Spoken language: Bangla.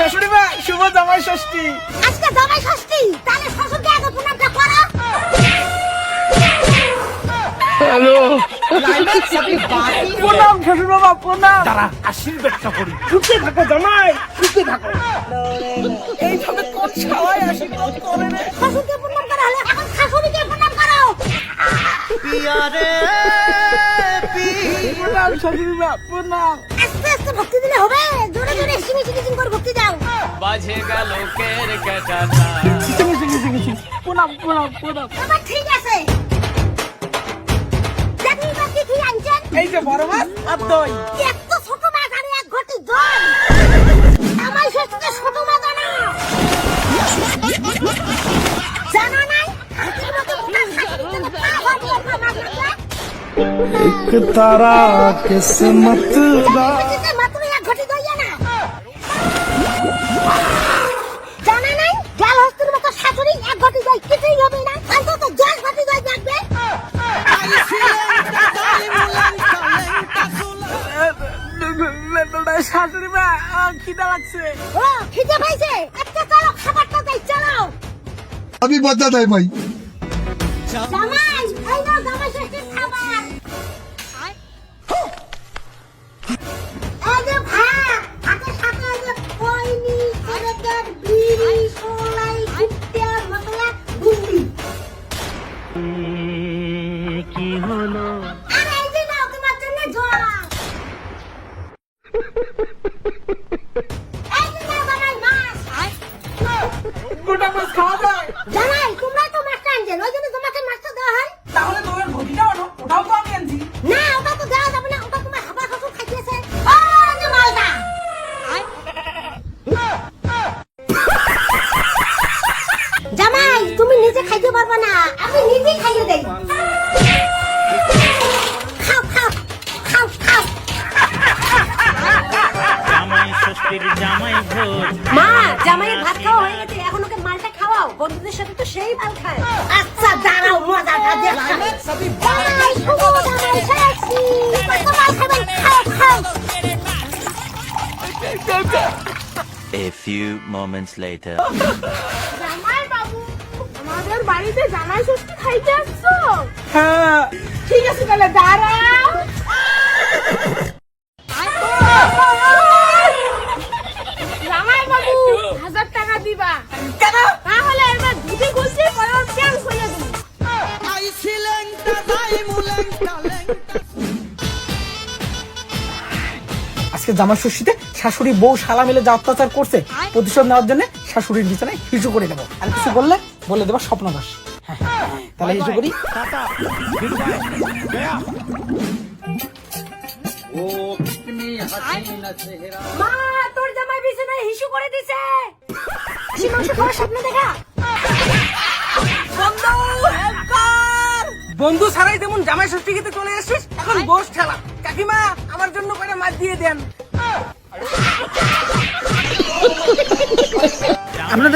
শাশুড়ি মা শুভ জামাই ষষ্ঠী। আজকে জামাই ষষ্ঠী, তাহলে শ্বশুরকে আগে প্রণামটা করো। হ্যালো প্রণাম শ্বশুর বাবা প্রণাম। দাঁড়া আশীর্বাদটা করি। সুখে থাকো জামাই, সুখে থাকো। এইভাবে কোন সবাই আশীর্বাদ করে রে। শ্বশুরকে প্রণাম করা হলে এখন শাশুড়িকে প্রণাম করো। প্রণাম শাশুড়ি মা প্রণাম। আস্তে আস্তে ভক্তি দিলে হবে, জোরে জোরে সিমিচিং করে ভক্তি দাও। বাজেগা লোকের কাটাটা। প্রণাম প্রণাম প্রণাম। এবার ঠিক আছে। জানি না কি কি আনছেন। এই যে বড় মাছ আর দই। এত ছোট মাছ আর এক ঘটি দই। জামাই ষষ্ঠীতে ছোট মাছ আনা। জানা নাই? হাতির মতো মোটা শাশুড়ির জন্য পা ভাঙিয়ে একটা মাছ লাগবে। एक तारा किस्मत दा জামাইকে মাত্র এক ঘটি দই আনা। জানা নাই? গাল হস্তির মতো শাশুড়ি এক ঘটি দই কিছুই হবে না। অন্তত 10 ঘটি দই লাগবে। শাশুড়ি মা খিদা লাগছে। ও খিদে পাইছে, একটা চালো খাবারটা দেই চলো। अभी बता दे भाई জামাই এই নাও জামাই ষষ্ঠীর খাবার। এই যে ভাত, ভাতের সাথে এই যে খৈনি, ছেলেদের বিড়ি, কলাই, কুট্টা, মশলা, গুন্ডি। আর এই যে নাও তোমার জন্য জল। এই যে নাও জামাই মাছ। গোটা মাছ খাওয়া যায়? জামাই তোমরা তো মাছটা আনছেন, ওই জন্য তোমাকে মাছটা দেওয়া হয়। তাহলে তোমার ঘটিটা ওঠো, ওটাও তো আমি আনছি। না ওটা তো দেওয়া যাবে না, ওটা তোমার হাবা শ্বশুর খাইতেছে। ও যে মালটা জামাই তুমি নিজে খাইতে পারবে না, আমি নিজেই খাইয়ে দেই। খাও খাও খাও খাও। জামাই ষষ্ঠীর জামাই ভোজ। মা জামাইয়ের ভাত খাওয়া হয়ে গেছে, এখন ওকে মালটা খাওয়াও। বন্ধুদের সাথে তো সেই মাল খায়। আচ্ছা দাঁড়াও মজাটা দেখছি। জামাই শুভ জামাই ষষ্ঠী, কত মাল খাবেন? খাও খাও। A few moments later. জামাই বাবু আমাদের বাড়িতে জামাই ষষ্ঠী খাইতে আসছো? হ্যাঁ ঠিক আছে তাহলে দাঁড়াও। জামাই বাবু 1000 টাকা দিবা। কেন? তাহলে এবার ধুতি খুলছি পরে ওর প্যান্ট খুলে দিই। আজকে জামাই ষষ্ঠীতে শাশুড়ি বউ শালা মিলে যা অত্যাচার করছে প্রতিশোধ নেওয়ার জন্য শাশুড়ির বিছানায় হিসু করে দেবো। আর কিছু বললে বলে দেবো স্বপ্নদাস। হ্যাঁ তাহলে হিসু করি। মা তোর জামাই বিছানায় হিসু করে দিছে। খাসি মাংস খাওয়ার স্বপ্ন দেখা। বন্ধু ছাড়াই যেমন জামাই ষষ্ঠী খেতে চলে এসেছিস, এখন বস ঠেলা। কাকিমা আমার জন্য করে মাছ দিয়ে দেন। আপনাদের